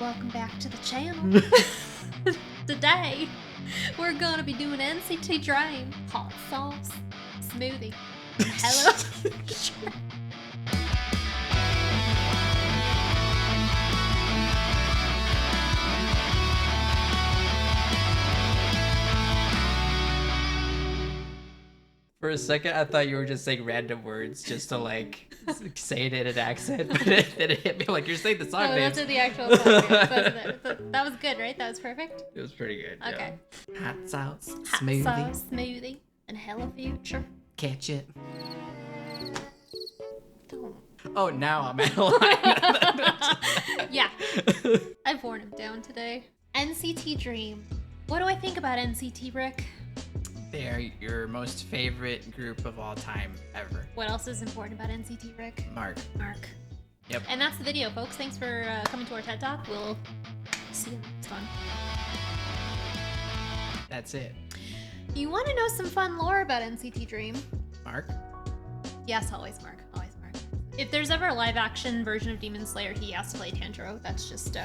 welcome back to the channel. Today, we're gonna be doing NCT DREAM hot sauce smoothie. Hello. For a second, I thought you were just saying random words just to like say it in an accent, but then it hit me like you're saying the song names. Those are the actual song names. That was good, right? That was perfect? It was pretty good. Okay. Yeah. Hot sauce, Hot smoothie, sauce smoothie, and hella future. catch it. Don't. Oh, now I'm out of line. Yeah. I've worn him down today. NCT DREAM. What do I think about NCT, Rick? They are your most favorite group of all time ever. What else is important about NCT, Rick? Mark. Mark. Yep. And that's the video, folks. Thanks for coming to our TED Talk. We'll see you next one. That's it. You want to know some fun lore about NCT DREAM? Mark? Yes, always Mark. Always Mark. If there's ever a live-action version of Demon Slayer, he has to play Tanjiro. That's just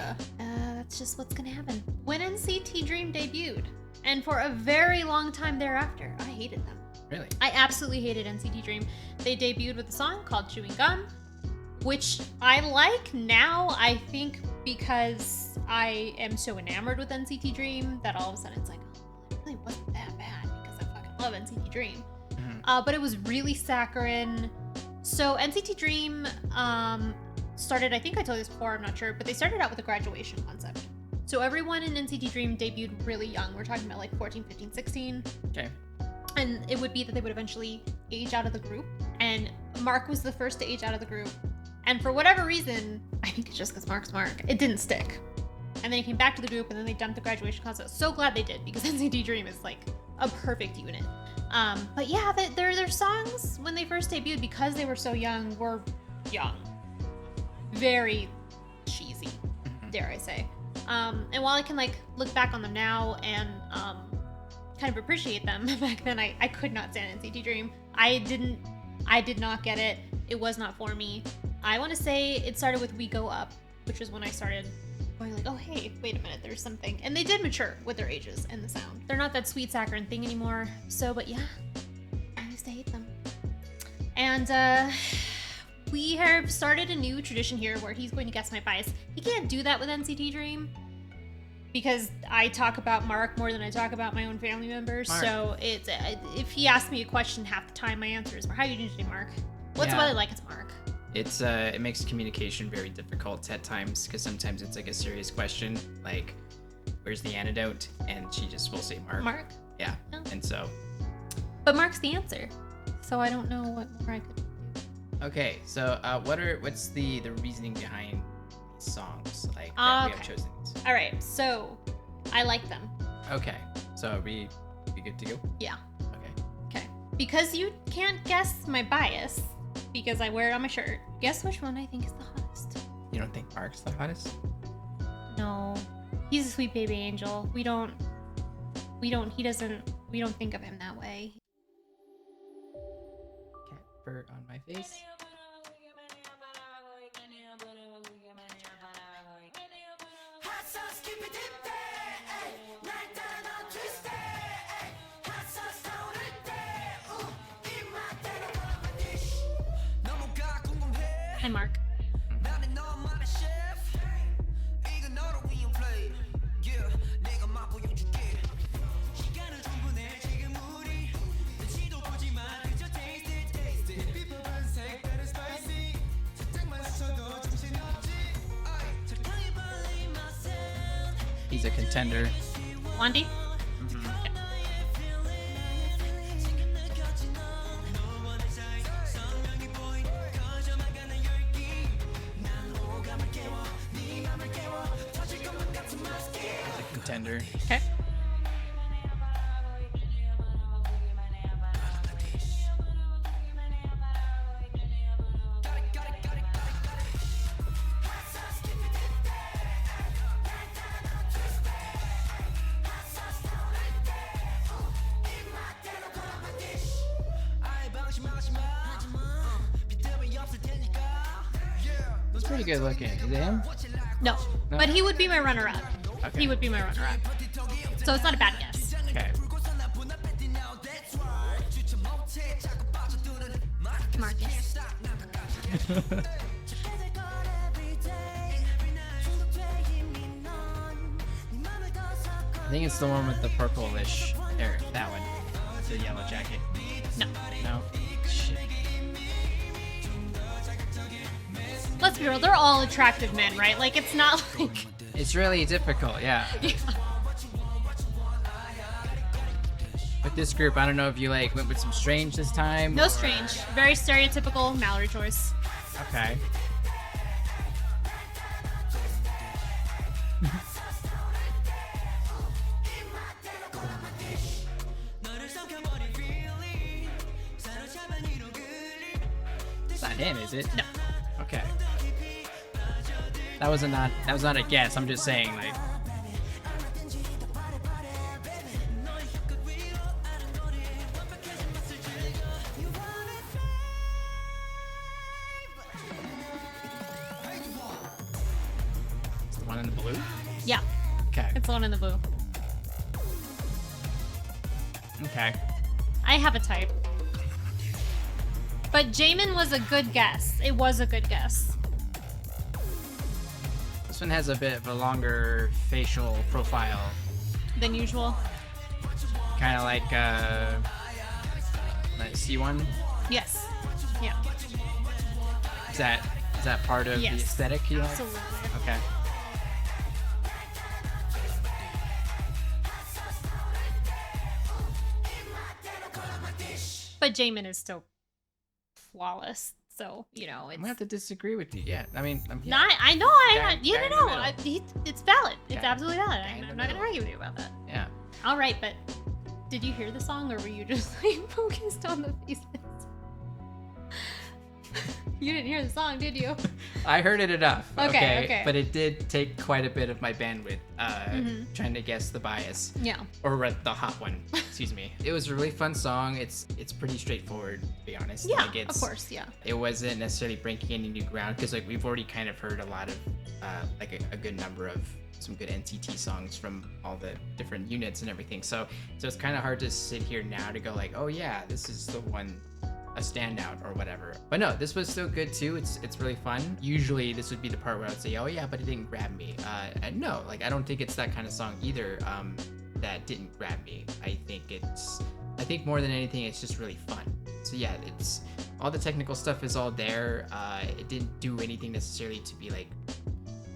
what's gonna happen. When NCT DREAM debuted, and for a very long time thereafter, I hated them. Really? I absolutely hated NCT DREAM. They debuted with a song called Chewing Gum, which I like now, I think, because I am so enamored with NCT DREAM that all of a sudden it's like, oh, it really wasn't that bad because I fucking love NCT DREAM. Mm-hmm. But it was really saccharine. So NCT DREAM started, I think I told you this before, I'm not sure, but they started out with a graduation concept. So everyone in NCT DREAM debuted really young. We're talking about like 14, 15, 16. Okay. And it would be that they would eventually age out of the group. And Mark was the first to age out of the group. And for whatever reason, I think it's just because Mark's Mark, it didn't stick. And then he came back to the group and then they dumped the graduation concept. So glad they did, because NCT DREAM is like a perfect unit. But yeah, their songs when they first debuted, because they were so young, were young. Very cheesy, dare I say. And while I can like look back on them now and kind of appreciate them, back then I could not stand NCT DREAM. I did not get it. It was not for me. I want to say it started with We Go Up, which was when I started going like, oh hey, wait a minute, there's something. And they did mature with their ages and the sound. They're not that sweet saccharine thing anymore. So, but yeah, I used to hate them. And we have started a new tradition here where he's going to guess my bias. He can't do that with NCT DREAM because I talk about Mark more than I talk about my own family members. Mark. So it's if he asks me a question, half the time my answer is, how are you doing today, Mark? What's the weather like? It's Mark. It's it makes communication very difficult at times because sometimes it's like a serious question, like where's the antidote, and she just will say Mark. Mark. Yeah. Oh. And so. But Mark's the answer, so I don't know what more I could do. Okay, so what's the reasoning behind these songs like that we have chosen these? All right, so I like them. Okay, so are we good to go? Yeah. Okay. Because you can't guess my bias because I wear it on my shirt. Guess which one I think is the hottest? You don't think Mark's the hottest? No, he's a sweet baby angel. We don't think of him that way. Cat fur on my face. Hi, Mark. He's a contender. Wandy? He's a contender. Okay. He's pretty good looking. Is it him? No. No? But he would be my runner-up. Okay. He would be my runner-up. So it's not a bad guess. Okay. Marcus. I think it's the one with the purplish hair. That one. The yellow jacket. No. No? Shit. Let's be real, they're all attractive men, right? Like, it's not like... It's really difficult, yeah. Yeah. With this group, I don't know if you like went with some strange this time. No or- strange. Very stereotypical Mallory choice. Okay. It's not him, is it? No. Okay. That was not a guess. I'm just saying, like. It's the one in the blue. Yeah, Okay. it's the one in the blue. Okay. I have a type. But Jamin was a good guess. It was a good guess. This one has a bit of a longer facial profile, Than usual. kind of like that C1. Yes. Yeah. Is that part of Yes. the aesthetic you like? Absolutely. Okay. But Jamin is still flawless. So, you know, I'm it's... gonna have to disagree with you. Yeah, I mean, I'm here. Not, I know, Guy- you guy in the know, middle. it's valid. It's Guy- absolutely valid. guy in the I'm not gonna middle. argue with you about that. Yeah. All right, but did you hear the song, or were you just like focused on the faces? You didn't hear the song, did you? I heard it enough. Okay, okay. But it did take quite a bit of my bandwidth Mhm. trying to guess the bias. Yeah. Or the hot one. Excuse me. It was a really fun song. It's pretty straightforward, to be honest. Yeah, Like, it's, of course, yeah. It wasn't necessarily breaking any new ground because like we've already kind of heard a lot of like a good number of some good NCT songs from all the different units and everything. So it's kind of hard to sit here now to go like, oh yeah, this is the one, a standout or whatever. But no, this was still good too. It's really fun. Usually this would be the part where I would say, oh yeah, but it didn't grab me. And no, like I don't think it's that kind of song either that didn't grab me. I think more than anything, it's just really fun. So yeah, it's all the technical stuff is all there. It didn't do anything necessarily to be like,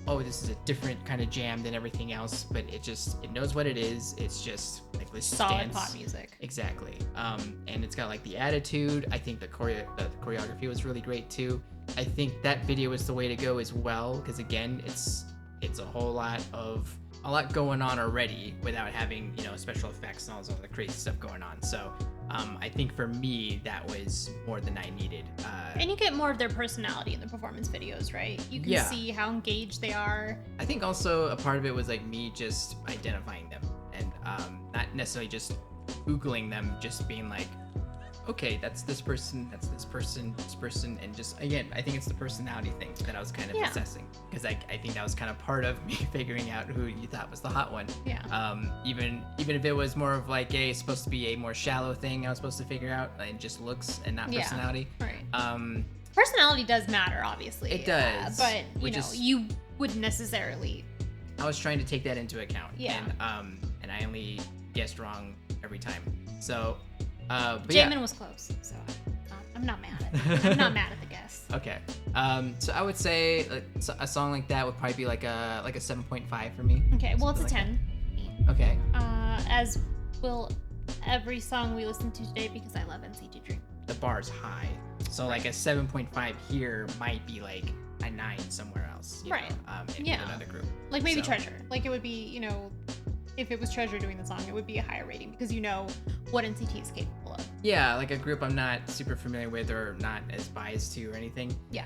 oh, this is a different kind of jam than everything else, but it knows what it is. It's just like, let's just Solid dance. pop music. Exactly. And it's got like the attitude. I think the choreography was really great too. I think that video was the way to go as well, because again, it's a whole lot going on already without having, you know, special effects and all this other crazy stuff going on. So I think for me, that was more than I needed. And you get more of their personality in the performance videos, right? You can Yeah. see how engaged they are. I think also a part of it was like me just identifying them and not necessarily just Googling them, just being like, okay, that's this person, this person, and just, again, I think it's the personality thing that I was kind of Yeah. assessing, because I think that was kind of part of me figuring out who you thought was the hot one. Yeah. Even if it was more of like supposed to be a more shallow thing I was supposed to figure out, and just looks and not Yeah. personality. Right. Personality does matter, obviously. It does, But, which you know, is- you wouldn't necessarily... I was trying to take that into account. Yeah. And I only guessed wrong every time. So, but Jamin yeah. was close, so I'm not mad at it. I'm not mad at the guess. Okay. So I would say a song like that would probably be like a 7.5 for me. Okay, well, it's a Something 10. Okay. As will every song we listen to today, because I love NCT DREAM. The bar's high. So like a 7.5 here might be like a 9 somewhere else. You Right. know, in Yeah. another group. Like maybe So- Treasure. Like it would be, you know, if it was Treasure doing the song, it would be a higher rating because you know what NCT is capable of. Yeah, like a group I'm not super familiar with or not as biased to or anything. Yeah.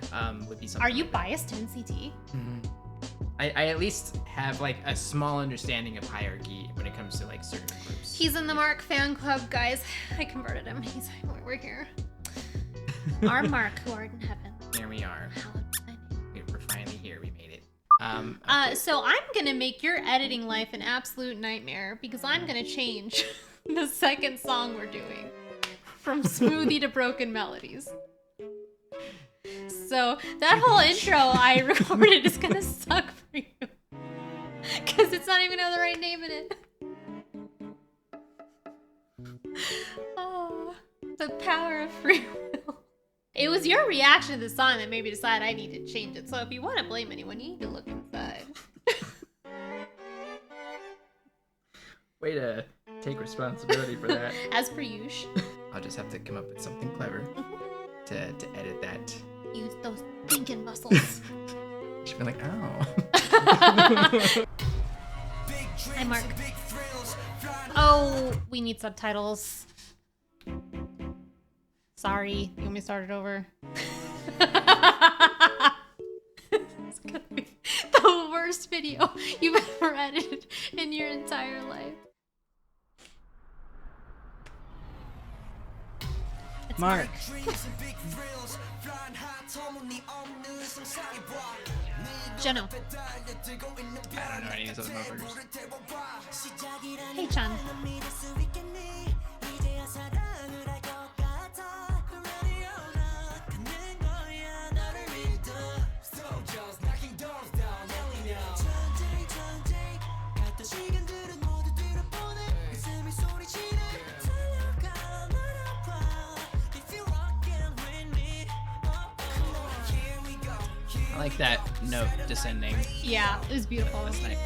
Would be something. Are you like that. biased to NCT? Mhm. I at least have like a small understanding of hierarchy when it comes to like certain groups. He's in the Mark fan club, guys. I converted him. He's like, we're here. Our Mark, who art in heaven. There we are. Hallowed be thy name. We're finally here. We made it. Okay. So I'm gonna make your editing life an absolute nightmare because I'm gonna change the second song we're doing from Smoothie to Broken Melodies. So that whole intro I recorded is gonna suck for you because it's not even have the right name in it. Oh, the power of free will. It was your reaction to the song that made me decide I need to change it. So if you want to blame anyone, you need to look inside. Way to take responsibility for that. As per usual. I'll just have to come up with something clever to edit that. Use those thinking muscles. She'll be like, oh. Hi, Mark. Oh, we need subtitles. Sorry. You want me to start it over? It's gonna be the worst video you've ever edited in your entire life. It's Mark. Jeno. I don't know any of those motherfuckers. Hey, Chan. I like that note descending. Yeah, it was beautiful. That's nice.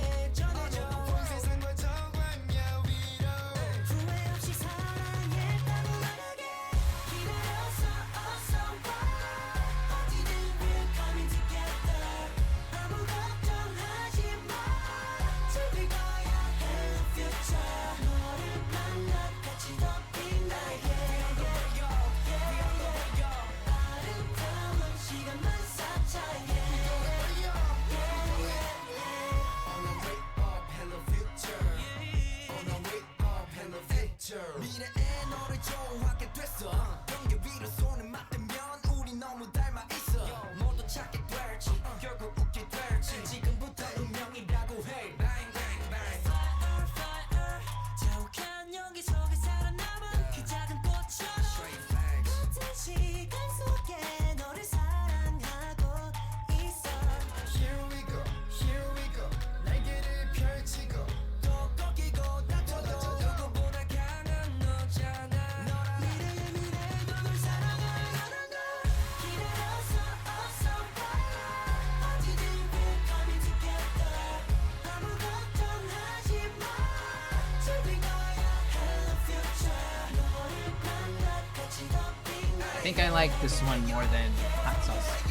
I think I like this one more than Hot Sauce.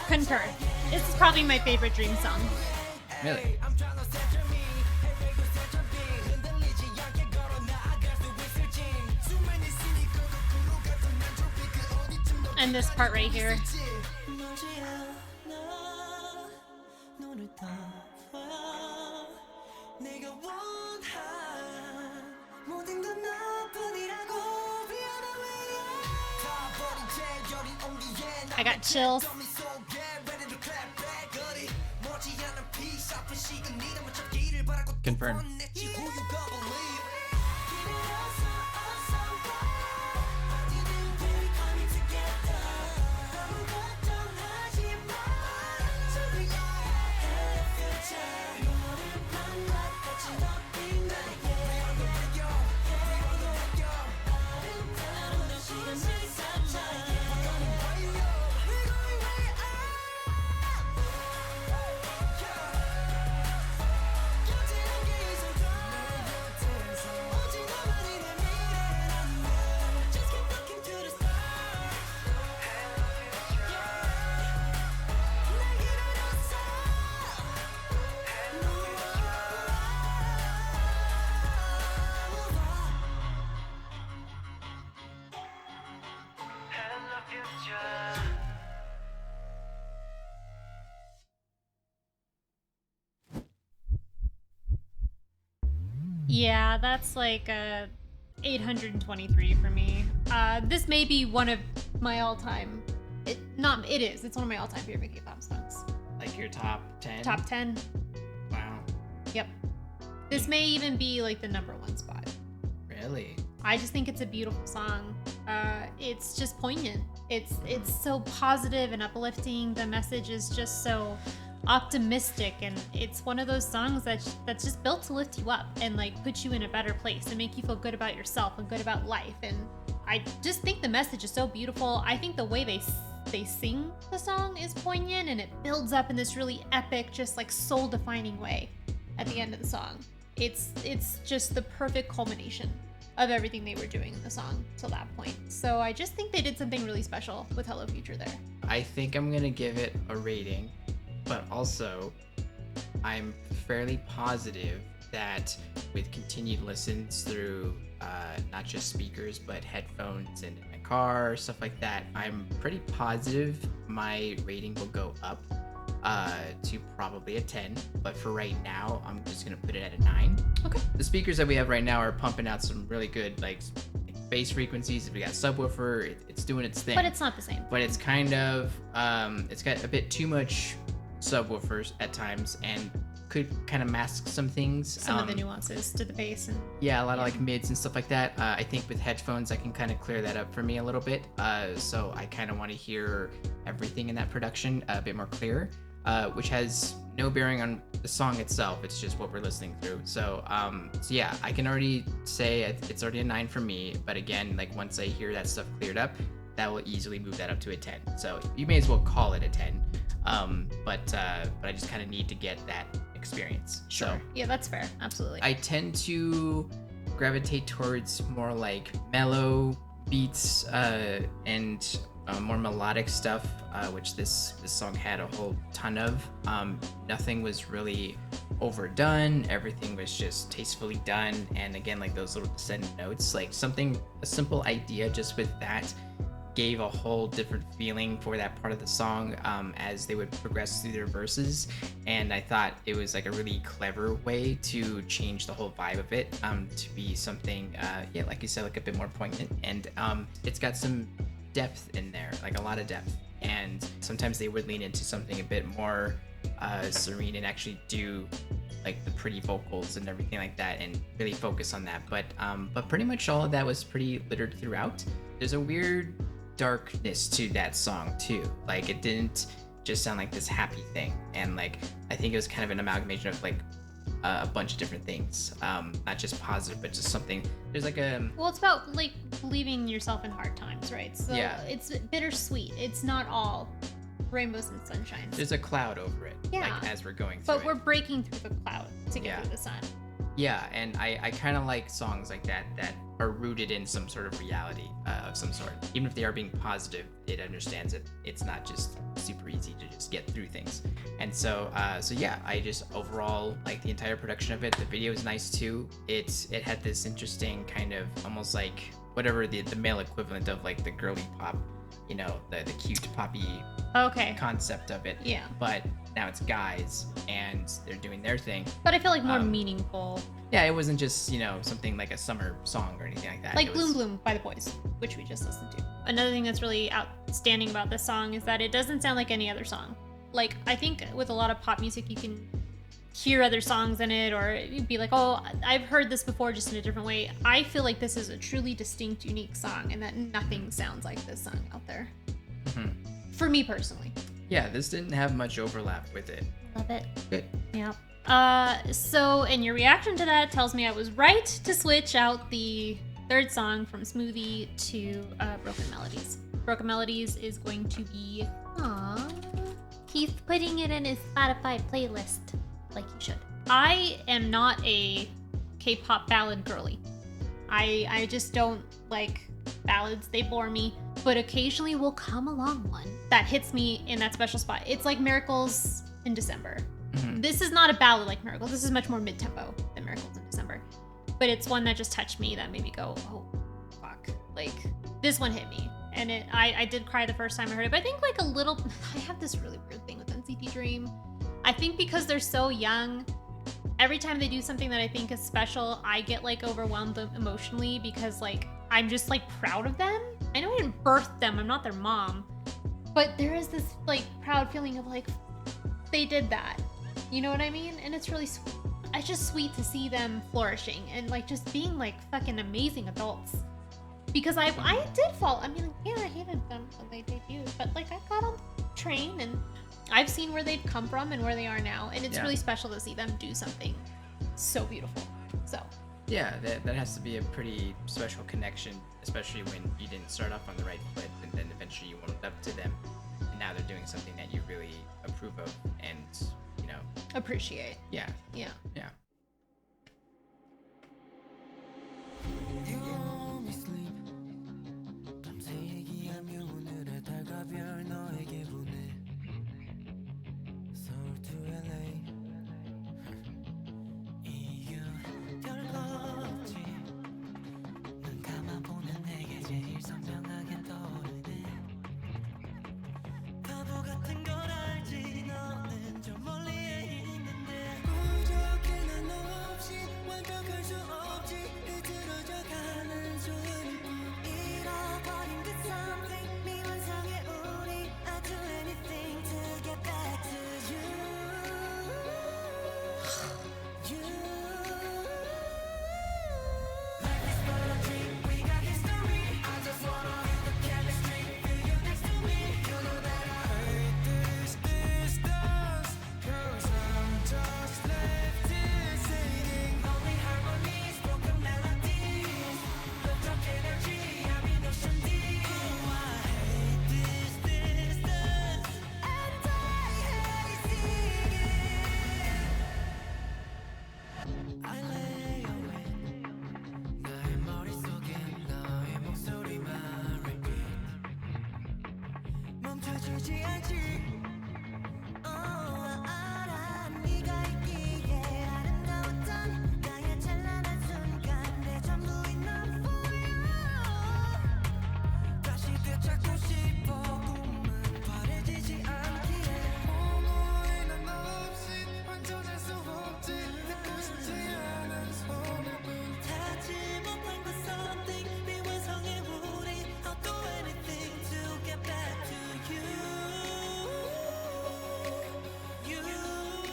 Concur. This is probably my favorite Dream song. Really? And this part right here. I got chills. Confirmed. Yeah, that's like 823 for me. This may be one of my all-time It is. It's one of my all-time favorite K-pop songs. Like your top 10? Top 10. Wow. Yep. This may even be like the number 1 spot. Really? I just think it's a beautiful song. It's just poignant. It's so positive and uplifting. The message is just so optimistic, and it's one of those songs that's just built to lift you up and like put you in a better place and make you feel good about yourself and good about life. And I just think the message is so beautiful. I think the way they sing the song is poignant, and it builds up in this really epic, just like soul-defining way at the end of the song. It's just the perfect culmination of everything they were doing in the song till that point. So I just think they did something really special with Hello Future there. I think I'm gonna give it a rating, but also I'm fairly positive that with continued listens through not just speakers but headphones and in my car, stuff like that, I'm pretty positive my rating will go up to probably a 10, but for right now I'm just gonna put it at a 9. Okay. The speakers that we have right now are pumping out some really good like bass frequencies. If we got a subwoofer, it's doing its thing. But it's not the same. But it's kind of it's got a bit too much subwoofers at times and could kind of mask some things. Some of the nuances to the bass and yeah, a lot of like mids and stuff like that. I think with headphones I can kind of clear that up for me a little bit. So I kind of want to hear everything in that production a bit more clear, which has no bearing on the song itself. It's just what we're listening through. So yeah, I can already say it's already a 9 for me. But again, like once I hear that stuff cleared up, that will easily move that up to a 10. So you may as well call it a 10. But I just kind of need to get that experience. Sure. So yeah, that's fair. Absolutely. I tend to gravitate towards more like mellow beats and more melodic stuff, which this song had a whole ton of. Nothing was really overdone. Everything was just tastefully done. And again, like those little descending notes, like a simple idea just with that gave a whole different feeling for that part of the song as they would progress through their verses. And I thought it was like a really clever way to change the whole vibe of it to be something, yeah, like you said, like a bit more poignant. And it's got some depth in there, like a lot of depth. And sometimes they would lean into something a bit more serene and actually do like the pretty vocals and everything like that and really focus on that. But pretty much all of that was pretty littered throughout. There's a weird darkness to that song too. Like it didn't just sound like this happy thing, and like I think it was kind of an amalgamation of like a bunch of different things, not just positive but just something. There's like well, it's about like believing yourself in hard times, right? So yeah, it's bittersweet. It's not all rainbows and sunshines. There's a cloud over it, yeah, like as we're going through but we're breaking through the cloud to get through the sun. Yeah, and I kind of like songs like that are rooted in some sort of reality of some sort. Even if they are being positive, it understands that it's not just super easy to just get through things. And so yeah, I just overall like the entire production of it. The video is nice too. It had this interesting kind of almost like whatever the male equivalent of like the girly pop, you know, the cute poppy concept of it. Yeah. But now it's guys and they're doing their thing. But I feel like more meaningful. Yeah, it wasn't just, you know, something like a summer song or anything like that. Like Bloom Bloom by The Boys, which we just listened to. Another thing that's really outstanding about this song is that it doesn't sound like any other song. Like, I think with a lot of pop music, you can hear other songs in it or you'd be like, oh, I've heard this before just in a different way. I feel like this is a truly distinct, unique song and that nothing sounds like this song out there. Mm-hmm. For me personally. Yeah, this didn't have much overlap with it. Love it. Good. Yeah. So, and your reaction to that tells me I was right to switch out the third song from Smoothie to Broken Melodies. Broken Melodies is going to be... Aww. He's putting it in his Spotify playlist, like you should. I am not a K-pop ballad girly. I just don't like ballads. They bore me. But occasionally will come along one that hits me in that special spot. It's like Miracles in December. Mm-hmm. This is not a ballad like Miracles. This is much more mid-tempo than Miracles in December. But it's one that just touched me, that made me go, oh, fuck. Like, this one hit me. And I did cry the first time I heard it. But I think like a little... I have this really weird thing with NCT DREAM. I think because they're so young, every time they do something that I think is special, I get like overwhelmed emotionally because like I'm just like proud of them. I know I didn't birth them. I'm not their mom. but there is this like proud feeling of like they did that. You know what I mean? And it's really it's just sweet to see them flourishing and like just being like fucking amazing adults. Because I did fall. I mean, yeah, I hated them when they debuted, but like I got on the train and I've seen where they've come from and where they are now, and it's really special to see them do something so beautiful. So yeah, that has to be a pretty special connection, especially when you didn't start off on the right foot and then eventually you warmed up to them, and now they're doing something that you really approve of and, you know, appreciate. Yeah. Yeah. Yeah.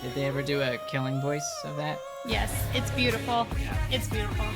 Did they ever do a killing voice of that? Yes, it's beautiful. It's beautiful.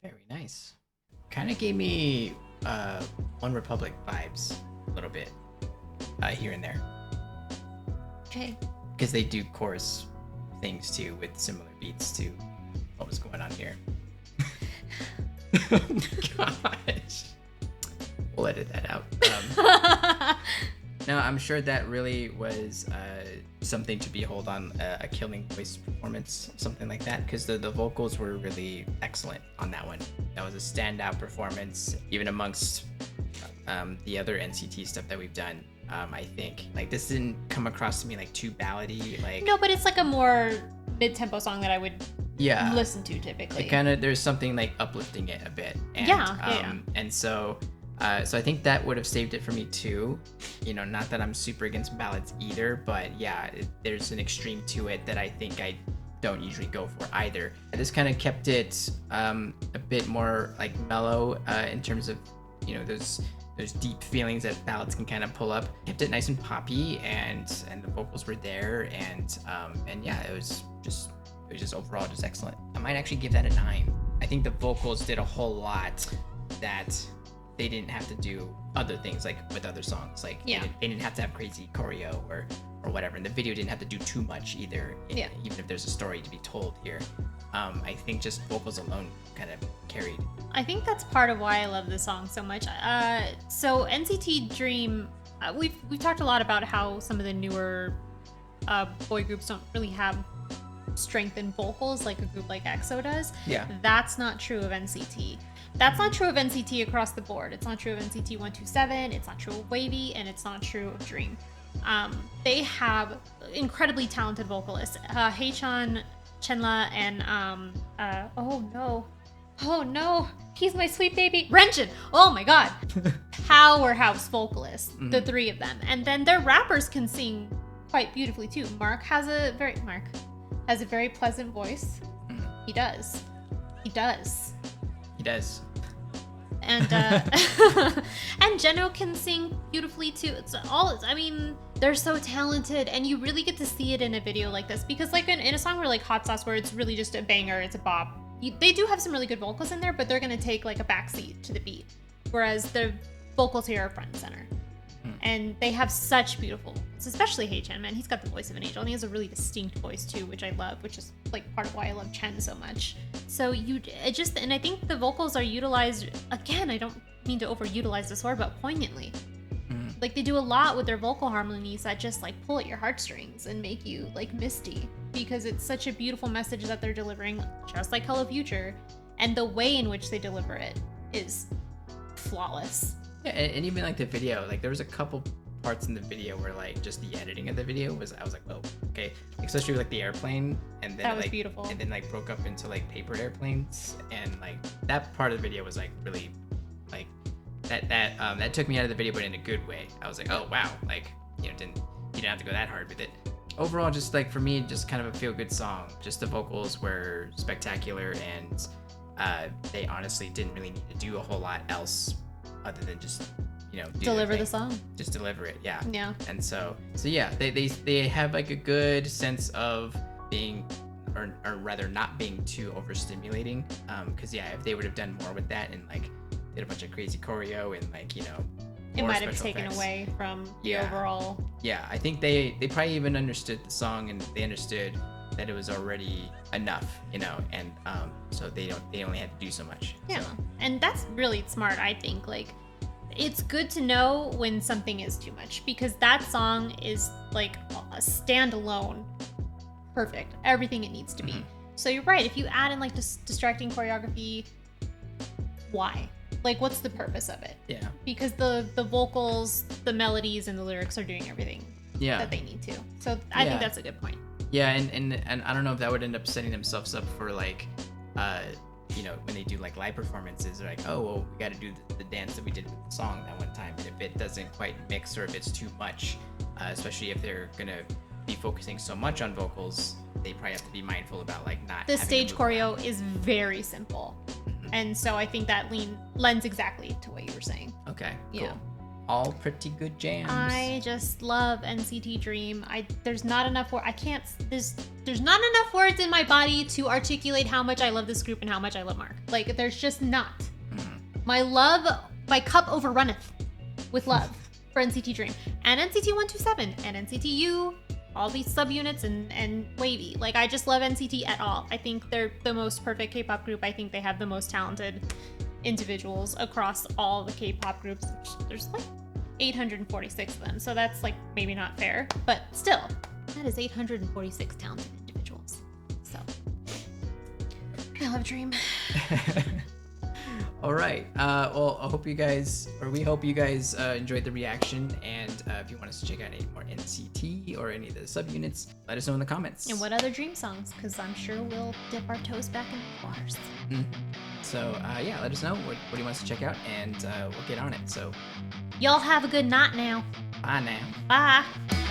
Very nice. Kind of gave me One Republic vibes a little bit here and there. Okay. Because they do chorus things too with similar beats to what was going on here. Oh my gosh. We'll edit that out. No, I'm sure that really was something to behold on a killing voice performance, something like that, because the vocals were really excellent on that one. That was a standout performance, even amongst the other NCT stuff that we've done. I think like this didn't come across to me like too ballady. Like No, but it's like a more mid-tempo song that I would listen to typically. It kind of there's something like uplifting it a bit. And, And so I think that would have saved it for me too. You know, not that I'm super against ballads either, but yeah, there's an extreme to it that I think I don't usually go for either. This kind of kept it a bit more like mellow in terms of, you know, those deep feelings that ballads can kind of pull up. Kept it nice and poppy, and the vocals were there, and yeah, it was just overall just excellent. I might actually give that a 9. I think the vocals did a whole lot that they didn't have to do other things like with other songs. Like they didn't have to have crazy choreo or whatever, and the video didn't have to do too much either. Even if there's a story to be told here. I think just vocals alone kind of carried. I think that's part of why I love this song so much. So NCT DREAM, we've talked a lot about how some of the newer boy groups don't really have strength in vocals like a group like EXO does. Yeah. That's not true of NCT. That's not true of NCT across the board. It's not true of NCT 127, it's not true of Wavy, and it's not true of DREAM. They have incredibly talented vocalists. Haechan, Chenla, and oh no, he's my sweet baby, Renjin. Oh my god. Powerhouse vocalists, the three of them. And then their rappers can sing quite beautifully too. Mark has a very pleasant voice. He does. And and Jeno can sing beautifully too. They're so talented, and you really get to see it in a video like this, because like in a song where like Hot Sauce, where it's really just a banger, it's a bop, they do have some really good vocals in there, but they're gonna take like a backseat to the beat, whereas the vocals here are front and center. And they have such beautiful vocals, especially Haechan, man. He's got the voice of an angel, and he has a really distinct voice too, which I love, which is like part of why I love Chen so much. So and I think the vocals are utilized, again, I don't mean to overutilize this word, but poignantly. Like they do a lot with their vocal harmonies that just like pull at your heartstrings and make you like misty, because it's such a beautiful message that they're delivering, just like Hello Future, and the way in which they deliver it is flawless. Yeah, and even like the video, like there was a couple parts in the video where like just the editing of the video I was like, oh, okay, especially with like the airplane, and then that was like beautiful, and then like broke up into like papered airplanes, and like that part of the video was like really like that took me out of the video, but in a good way. I was like, oh wow, like you didn't have to go that hard with it. Overall, just like for me, just kind of a feel good song. Just the vocals were spectacular, and they honestly didn't really need to do a whole lot else other than just deliver the song. Just deliver it, yeah. And so yeah, they have like a good sense of being, or rather not being too overstimulating. Because yeah, if they would have done more with that and like did a bunch of crazy choreo and like it might have taken away from the overall. Yeah, I think they probably even understood the song, and they understood that it was already enough, and so they only had to do so much. Yeah, so. And that's really smart, I think. Like, it's good to know when something is too much, because that song is like a standalone, perfect, everything it needs to be. So you're right. If you add in like distracting choreography, why? Like, what's the purpose of it? Yeah. Because the vocals, the melodies, and the lyrics are doing everything that they need to. So I think that's a good point. Yeah, and I don't know if that would end up setting themselves up for like, when they do like live performances, they're like, oh, well, we got to do the dance that we did with the song that one time. And if it doesn't quite mix, or if it's too much, especially if they're gonna be focusing so much on vocals, they probably have to be mindful about like not. The stage choreo is very simple. And so I think that lends exactly to what you were saying. Okay, yeah. Cool. All pretty good jams. I just love NCT DREAM. There's not enough there's not enough words in my body to articulate how much I love this group and how much I love Mark. Like, there's just not. My cup overrunneth with love for NCT DREAM and NCT 127 and NCT U, all these subunits and Wavy. Like, I just love NCT at all. I think they're the most perfect K-pop group. I think they have the most talented individuals across all the K-pop groups. There's like 846 of them, so that's like maybe not fair, but still, that is 846 talented individuals. So I love DREAM. All right. Well, we hope you guys enjoyed the reaction, and if you want us to check out any more NCT or any of the subunits, let us know in the comments. And what other Dream songs? Because I'm sure we'll dip our toes back in the waters. So yeah, let us know what do you want us to check out, and we'll get on it. So Y'all have a good night now. bye now. Bye.